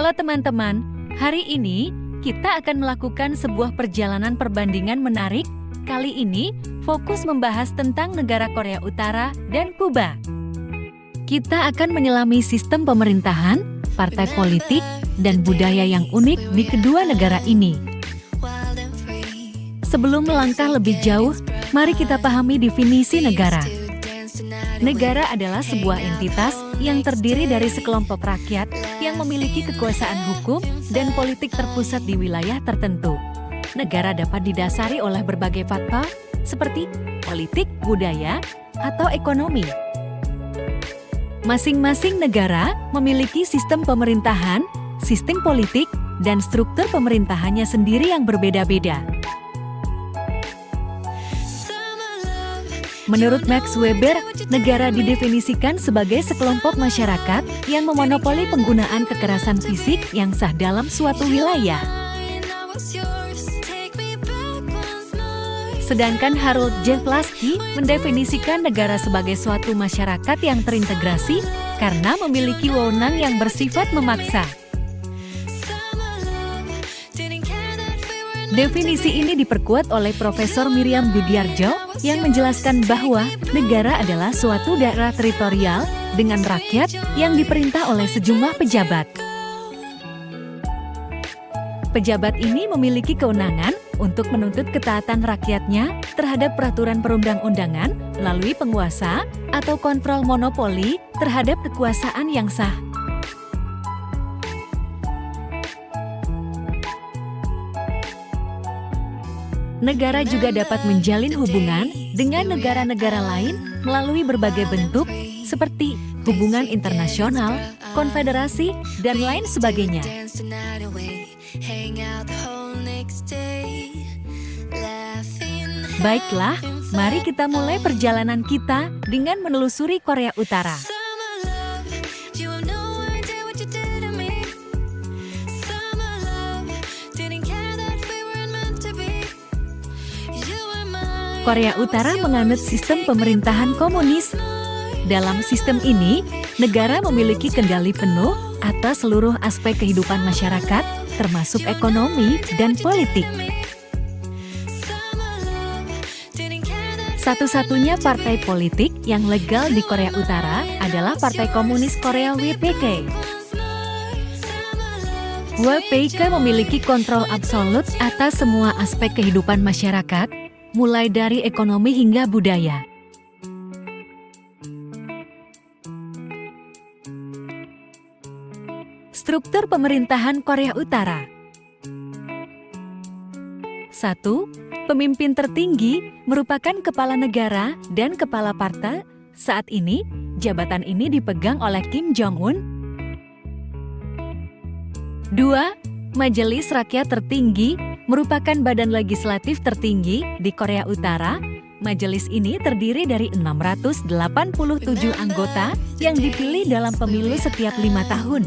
Halo teman-teman, hari ini kita akan melakukan sebuah perjalanan perbandingan menarik. Kali ini fokus membahas tentang negara Korea Utara dan Kuba. Kita akan menyelami sistem pemerintahan, partai politik, dan budaya yang unik di kedua negara ini. Sebelum melangkah lebih jauh, mari kita pahami definisi negara. Negara adalah sebuah entitas yang terdiri dari sekelompok rakyat yang memiliki kekuasaan hukum dan politik terpusat di wilayah tertentu. Negara dapat didasari oleh berbagai faktor seperti politik, budaya, atau ekonomi. Masing-masing negara memiliki sistem pemerintahan, sistem politik, dan struktur pemerintahannya sendiri yang berbeda-beda. Menurut Max Weber, negara didefinisikan sebagai sekelompok masyarakat yang memonopoli penggunaan kekerasan fisik yang sah dalam suatu wilayah. Sedangkan Harold Jeflaski mendefinisikan negara sebagai suatu masyarakat yang terintegrasi karena memiliki wewenang yang bersifat memaksa. Definisi ini diperkuat oleh Profesor Miriam Budiarjo yang menjelaskan bahwa negara adalah suatu daerah teritorial dengan rakyat yang diperintah oleh sejumlah pejabat. Pejabat ini memiliki kewenangan untuk menuntut ketaatan rakyatnya terhadap peraturan perundang-undangan melalui penguasa atau kontrol monopoli terhadap kekuasaan yang sah. Negara juga dapat menjalin hubungan dengan negara-negara lain melalui berbagai bentuk seperti hubungan internasional, konfederasi, dan lain sebagainya. Baiklah, mari kita mulai perjalanan kita dengan menelusuri Korea Utara. Korea Utara menganut sistem pemerintahan komunis. Dalam sistem ini, negara memiliki kendali penuh atas seluruh aspek kehidupan masyarakat, termasuk ekonomi dan politik. Satu-satunya partai politik yang legal di Korea Utara adalah Partai Komunis Korea (WPK). WPK memiliki kontrol absolut atas semua aspek kehidupan masyarakat, mulai dari ekonomi hingga budaya. Struktur pemerintahan Korea Utara. 1. Pemimpin tertinggi merupakan kepala negara dan kepala partai. Saat ini, jabatan ini dipegang oleh Kim Jong-un. 2. Majelis Rakyat Tertinggi merupakan badan legislatif tertinggi di Korea Utara. Majelis ini terdiri dari 687 anggota yang dipilih dalam pemilu setiap 5 tahun.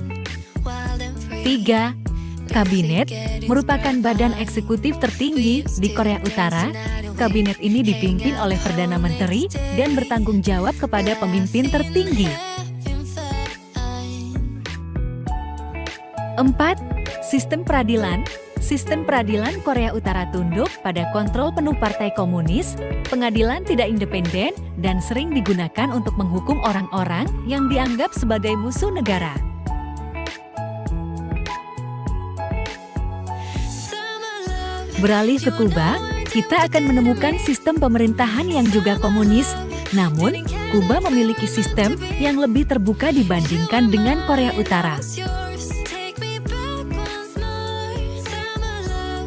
3. Kabinet merupakan badan eksekutif tertinggi di Korea Utara. Kabinet ini dipimpin oleh Perdana Menteri dan bertanggung jawab kepada pemimpin tertinggi. 4. Sistem peradilan. Sistem peradilan Korea Utara tunduk pada kontrol penuh Partai Komunis. Pengadilan tidak independen dan sering digunakan untuk menghukum orang-orang yang dianggap sebagai musuh negara. Beralih ke Kuba, kita akan menemukan sistem pemerintahan yang juga komunis. Namun, Kuba memiliki sistem yang lebih terbuka dibandingkan dengan Korea Utara.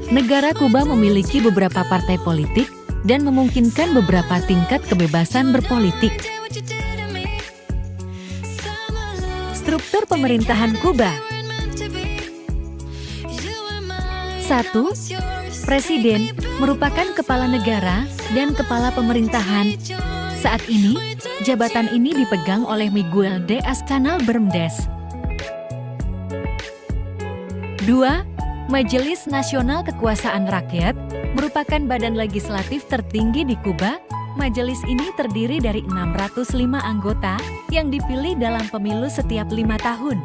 Negara Kuba memiliki beberapa partai politik dan memungkinkan beberapa tingkat kebebasan berpolitik. Struktur pemerintahan Kuba. 1. Presiden merupakan kepala negara dan kepala pemerintahan. Saat ini, jabatan ini dipegang oleh Miguel Diaz-Canel Bermudez. 2. Majelis Nasional Kekuasaan Rakyat merupakan badan legislatif tertinggi di Kuba. Majelis ini terdiri dari 605 anggota yang dipilih dalam pemilu setiap 5 tahun.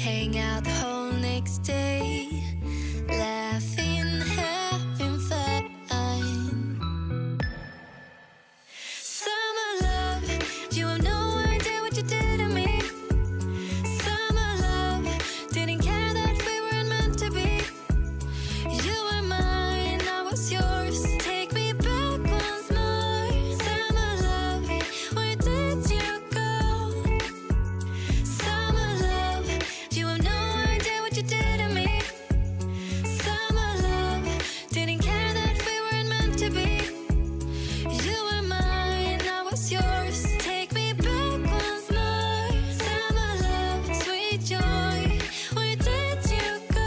hang out the whole next day, laughing, having fun. Summer love, you have no idea what you did to me. Summer love, didn't care that we weren't meant to be. You were mine, I was yours. Take me back once more. Summer love, where did you go? Summer love, you have no idea what you did to me. Summer love, didn't care that we weren't meant to be. You were mine, I was yours. Take me back once more. Summer love, sweet joy, where did you go?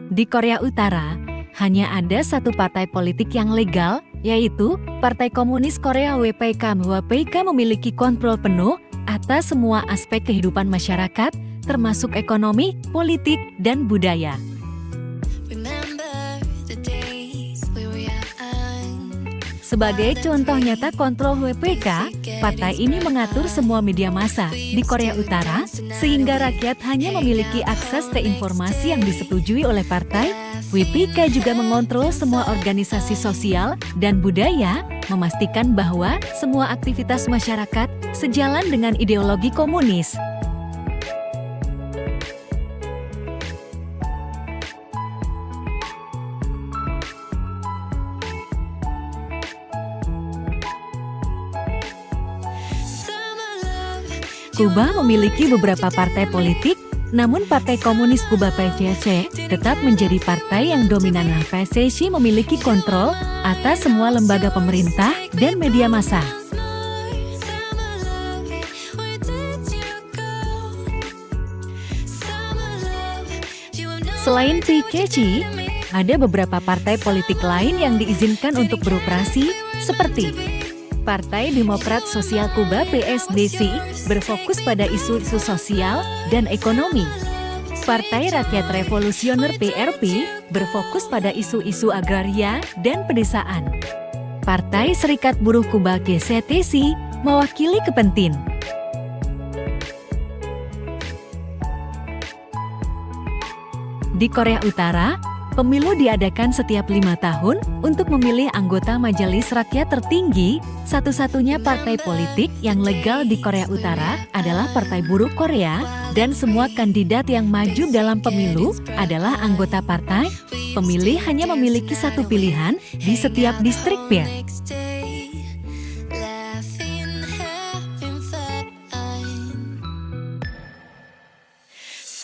Di Korea Utara, hanya ada satu partai politik yang legal, yaitu Partai Komunis Korea WPK. WPK memiliki kontrol penuh atas semua aspek kehidupan masyarakat, termasuk ekonomi, politik, dan budaya. Remember the days we were young. Sebagai contoh nyata kontrol WPK, partai ini mengatur semua media massa di Korea Utara, sehingga rakyat hanya memiliki akses ke informasi yang disetujui oleh partai. WPK juga mengontrol semua organisasi sosial dan budaya, memastikan bahwa semua aktivitas masyarakat sejalan dengan ideologi komunis. Kuba memiliki beberapa partai politik, namun Partai Komunis Kuba (PCC) tetap menjadi partai yang dominan. PCC memiliki kontrol atas semua lembaga pemerintah dan media massa. Selain PCC, ada beberapa partai politik lain yang diizinkan untuk beroperasi, seperti Partai Demokrat Sosial Kuba (PSDC) berfokus pada isu-isu sosial dan ekonomi. Partai Rakyat Revolusioner (PRP) berfokus pada isu-isu agraria dan pedesaan. Partai Serikat Buruh Kuba (GCTC) mewakili kepentingan. Di Korea Utara, pemilu diadakan setiap 5 tahun untuk memilih anggota Majelis Rakyat tertinggi. Satu-satunya partai politik yang legal di Korea Utara adalah Partai Buruh Korea, dan semua kandidat yang maju dalam pemilu adalah anggota partai. Pemilih hanya memiliki satu pilihan di setiap distrik PIR.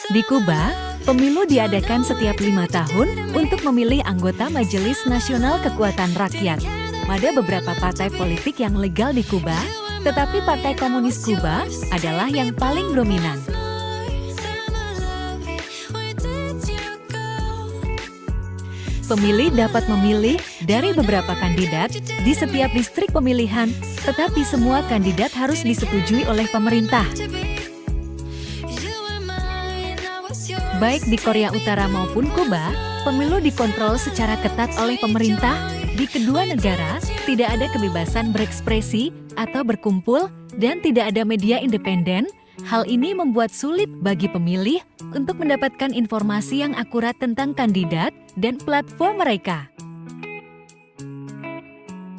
Di Kuba, pemilu diadakan setiap 5 tahun untuk memilih anggota Majelis Nasional Kekuatan Rakyat. Ada beberapa partai politik yang legal di Kuba, tetapi Partai Komunis Kuba adalah yang paling dominan. Pemilih dapat memilih dari beberapa kandidat di setiap distrik pemilihan, tetapi semua kandidat harus disetujui oleh pemerintah. Baik di Korea Utara maupun Kuba, pemilu dikontrol secara ketat oleh pemerintah. Di kedua negara, tidak ada kebebasan berekspresi atau berkumpul, dan tidak ada media independen. Hal ini membuat sulit bagi pemilih untuk mendapatkan informasi yang akurat tentang kandidat dan platform mereka.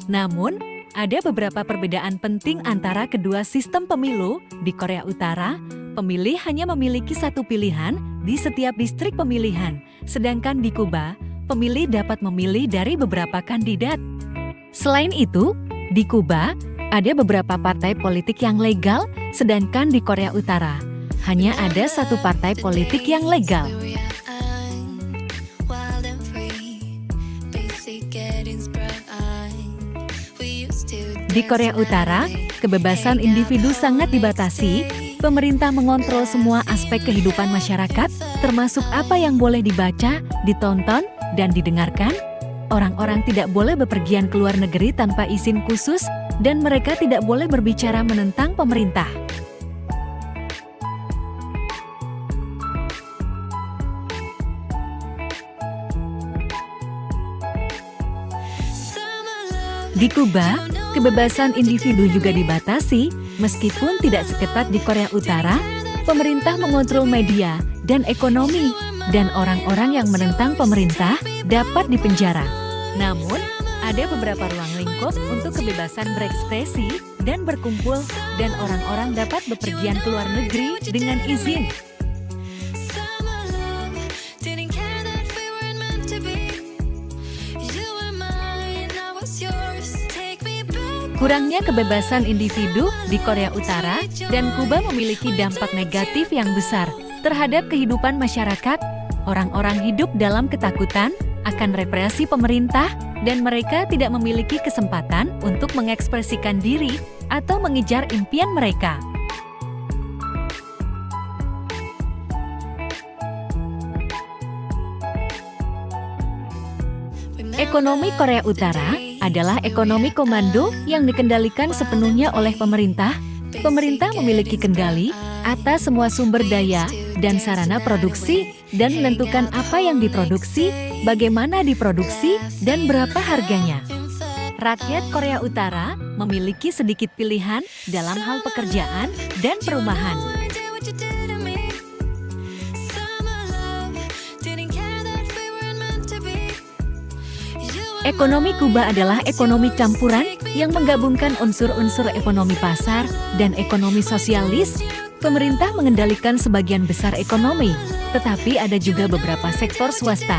Namun, ada beberapa perbedaan penting antara kedua sistem pemilu. Di Korea Utara, pemilih hanya memiliki satu pilihan di setiap distrik pemilihan, sedangkan di Kuba, pemilih dapat memilih dari beberapa kandidat. Selain itu, di Kuba, ada beberapa partai politik yang legal, sedangkan di Korea Utara, hanya ada satu partai politik yang legal. Di Korea Utara, kebebasan individu sangat dibatasi. Pemerintah mengontrol semua aspek kehidupan masyarakat, termasuk apa yang boleh dibaca, ditonton, dan didengarkan. orang-orang tidak boleh bepergian ke luar negeri tanpa izin khusus, dan mereka tidak boleh berbicara menentang pemerintah. Di Kuba, kebebasan individu juga dibatasi, meskipun tidak seketat di Korea Utara. Pemerintah mengontrol media dan ekonomi, dan orang-orang yang menentang pemerintah dapat dipenjara. Namun, ada beberapa ruang lingkup untuk kebebasan berekspresi dan berkumpul, dan orang-orang dapat bepergian ke luar negeri dengan izin. Kurangnya kebebasan individu di Korea Utara dan Kuba memiliki dampak negatif yang besar terhadap kehidupan masyarakat. Orang-orang hidup dalam ketakutan akan represi pemerintah, dan mereka tidak memiliki kesempatan untuk mengekspresikan diri atau mengejar impian mereka. Ekonomi Korea Utara adalah ekonomi komando yang dikendalikan sepenuhnya oleh pemerintah. Pemerintah memiliki kendali atas semua sumber daya dan sarana produksi, dan menentukan apa yang diproduksi, bagaimana diproduksi, dan berapa harganya. Rakyat Korea Utara memiliki sedikit pilihan dalam hal pekerjaan dan perumahan. Ekonomi Kuba adalah ekonomi campuran yang menggabungkan unsur-unsur ekonomi pasar dan ekonomi sosialis. Pemerintah mengendalikan sebagian besar ekonomi, tetapi ada juga beberapa sektor swasta.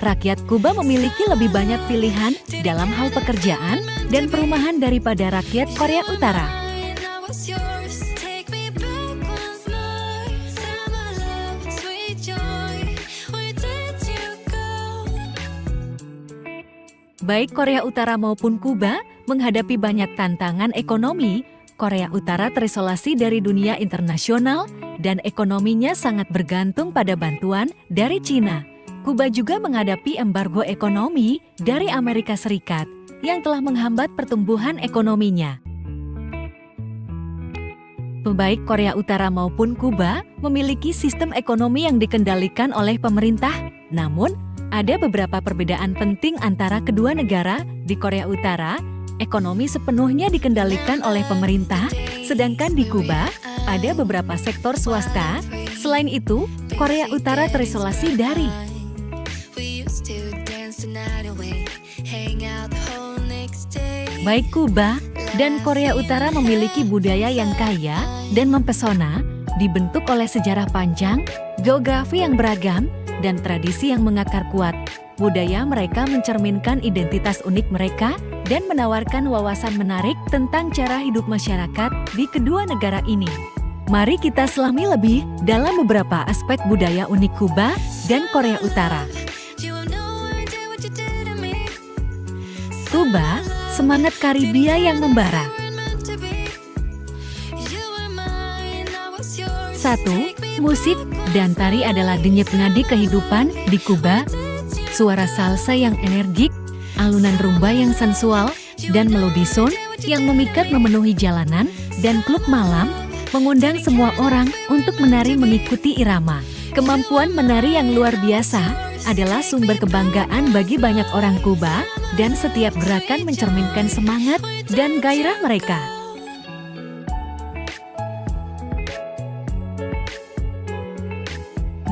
Rakyat Kuba memiliki lebih banyak pilihan dalam hal pekerjaan dan perumahan daripada rakyat Korea Utara. Baik Korea Utara maupun Kuba menghadapi banyak tantangan ekonomi. Korea Utara terisolasi dari dunia internasional dan ekonominya sangat bergantung pada bantuan dari Cina. Kuba juga menghadapi embargo ekonomi dari Amerika Serikat yang telah menghambat pertumbuhan ekonominya. Baik Korea Utara maupun Kuba memiliki sistem ekonomi yang dikendalikan oleh pemerintah, namun ada beberapa perbedaan penting antara kedua negara. Di Korea Utara, ekonomi sepenuhnya dikendalikan oleh pemerintah, sedangkan di Kuba, ada beberapa sektor swasta. Selain itu, Korea Utara terisolasi dari baik Kuba dan Korea Utara memiliki budaya yang kaya dan mempesona, dibentuk oleh sejarah panjang, geografi yang beragam, dan tradisi yang mengakar kuat. Budaya mereka mencerminkan identitas unik mereka dan menawarkan wawasan menarik tentang cara hidup masyarakat di kedua negara ini. Mari kita selami lebih dalam beberapa aspek budaya unik Kuba dan Korea Utara. Kuba, semangat Karibia yang membara. 1. Musik dan tari adalah denyut nadi kehidupan di Kuba. Suara salsa yang energik, alunan rumba yang sensual, dan melodi son yang memikat memenuhi jalanan dan klub malam, mengundang semua orang untuk menari mengikuti irama. Kemampuan menari yang luar biasa adalah sumber kebanggaan bagi banyak orang Kuba, dan setiap gerakan mencerminkan semangat dan gairah mereka.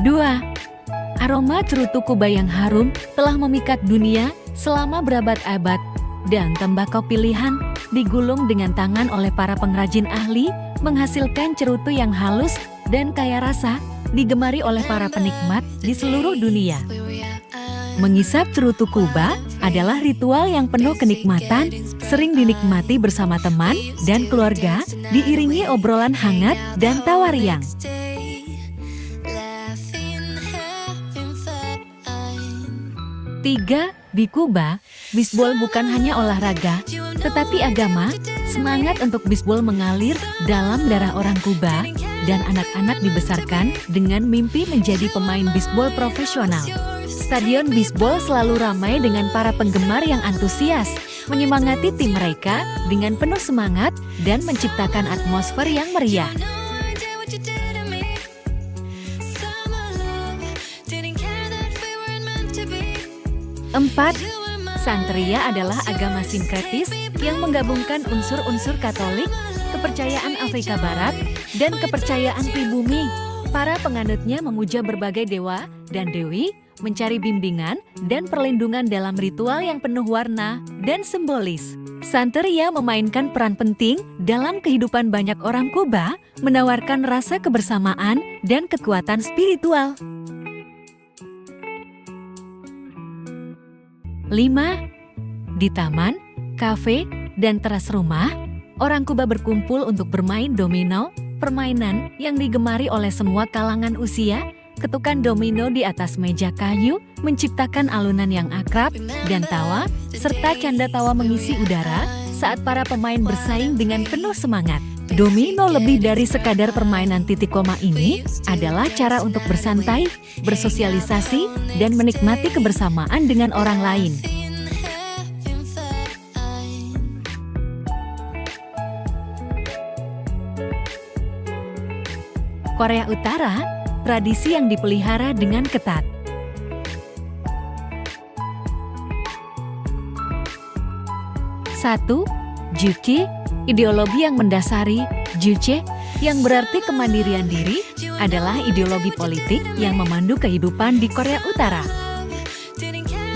2. Aroma cerutu Kuba yang harum telah memikat dunia selama berabad-abad, dan tembakau pilihan digulung dengan tangan oleh para pengrajin ahli menghasilkan cerutu yang halus dan kaya rasa, digemari oleh para penikmat di seluruh dunia. Mengisap cerutu Kuba adalah ritual yang penuh kenikmatan, sering dinikmati bersama teman dan keluarga, diiringi obrolan hangat dan tawa riang. 3. Di Kuba, bisbol bukan hanya olahraga, tetapi agama. Semangat untuk bisbol mengalir dalam darah orang Kuba, dan anak-anak dibesarkan dengan mimpi menjadi pemain bisbol profesional. Stadion bisbol selalu ramai dengan para penggemar yang antusias, menyemangati tim mereka dengan penuh semangat dan menciptakan atmosfer yang meriah. 4. Santeria adalah agama sinkretis yang menggabungkan unsur-unsur Katolik, kepercayaan Afrika Barat, dan kepercayaan pribumi. Para penganutnya memuja berbagai dewa dan dewi, mencari bimbingan dan perlindungan dalam ritual yang penuh warna dan simbolis. Santeria memainkan peran penting dalam kehidupan banyak orang Kuba, menawarkan rasa kebersamaan dan kekuatan spiritual. 5. Di taman, kafe, dan teras rumah, orang Kuba berkumpul untuk bermain domino, permainan yang digemari oleh semua kalangan usia. Ketukan domino di atas meja kayu menciptakan alunan yang akrab dan tawa, serta canda tawa mengisi udara saat para pemain bersaing dengan penuh semangat. Domino lebih dari sekadar permainan titik koma ini adalah cara untuk bersantai, bersosialisasi, dan menikmati kebersamaan dengan orang lain. Korea Utara, tradisi yang dipelihara dengan ketat. 1. Juche, ideologi yang mendasari. Juche, yang berarti kemandirian diri, adalah ideologi politik yang memandu kehidupan di Korea Utara.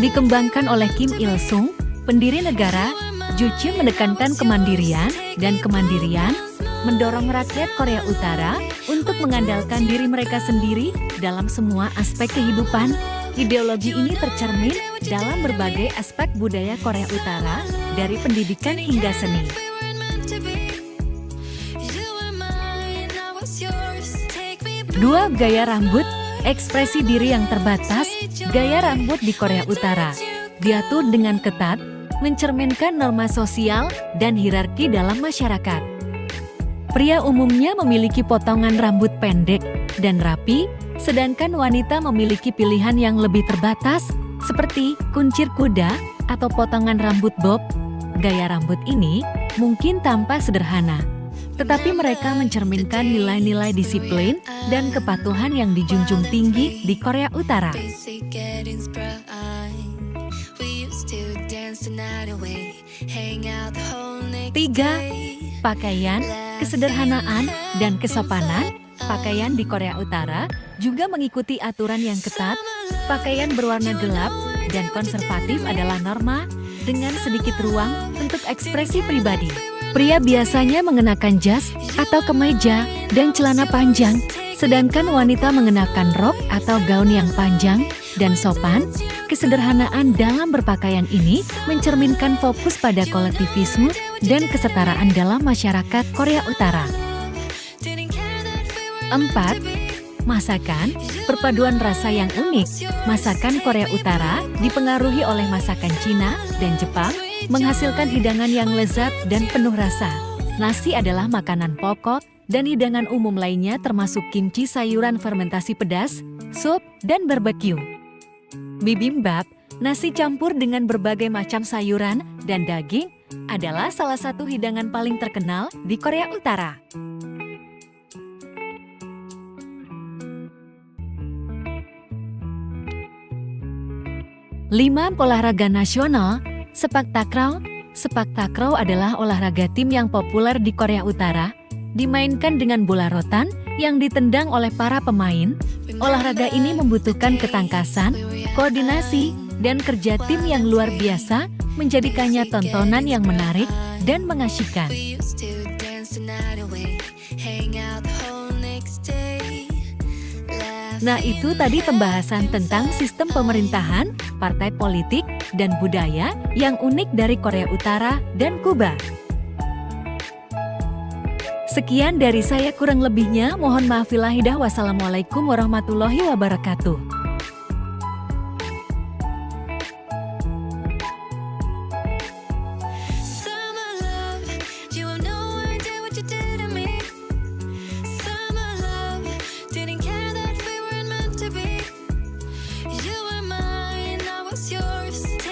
Dikembangkan oleh Kim Il-sung, pendiri negara, Juche menekankan kemandirian dan kemandirian, mendorong rakyat Korea Utara untuk mengandalkan diri mereka sendiri dalam semua aspek kehidupan. Ideologi ini tercermin dalam berbagai aspek budaya Korea Utara, dari pendidikan hingga seni. 2. Gaya rambut, ekspresi diri yang terbatas. Gaya rambut di Korea Utara diatur dengan ketat, mencerminkan norma sosial dan hierarki dalam masyarakat. Pria umumnya memiliki potongan rambut pendek dan rapi, sedangkan wanita memiliki pilihan yang lebih terbatas, seperti kuncir kuda atau potongan rambut bob. Gaya rambut ini mungkin tampak sederhana, tetapi mereka mencerminkan nilai-nilai disiplin dan kepatuhan yang dijunjung tinggi di Korea Utara. 3. Pakaian, kesederhanaan, dan kesopanan. Pakaian di Korea Utara juga mengikuti aturan yang ketat. Pakaian berwarna gelap dan konservatif adalah norma, dengan sedikit ruang untuk ekspresi pribadi. Pria biasanya mengenakan jas atau kemeja dan celana panjang, sedangkan wanita mengenakan rok atau gaun yang panjang dan sopan. Kesederhanaan dalam berpakaian ini mencerminkan fokus pada kolektivisme dan kesetaraan dalam masyarakat Korea Utara. 4. Masakan, perpaduan rasa yang unik. Masakan Korea Utara dipengaruhi oleh masakan Cina dan Jepang, menghasilkan hidangan yang lezat dan penuh rasa. Nasi adalah makanan pokok, dan hidangan umum lainnya termasuk kimchi, sayuran fermentasi pedas, sup, dan barbeque. Bibimbap, nasi campur dengan berbagai macam sayuran dan daging, adalah salah satu hidangan paling terkenal di Korea Utara. 5. Olahraga nasional, sepak takraw. Sepak takraw adalah olahraga tim yang populer di Korea Utara, dimainkan dengan bola rotan yang ditendang oleh para pemain. Olahraga ini membutuhkan ketangkasan, koordinasi, dan kerja tim yang luar biasa, menjadikannya tontonan yang menarik dan mengasyikkan. Nah, itu tadi pembahasan tentang sistem pemerintahan, partai politik, dan budaya yang unik dari Korea Utara dan Kuba. Sekian dari saya, kurang lebihnya mohon maaf. Wassalamualaikum warahmatullahi wabarakatuh. You were mine. was yours.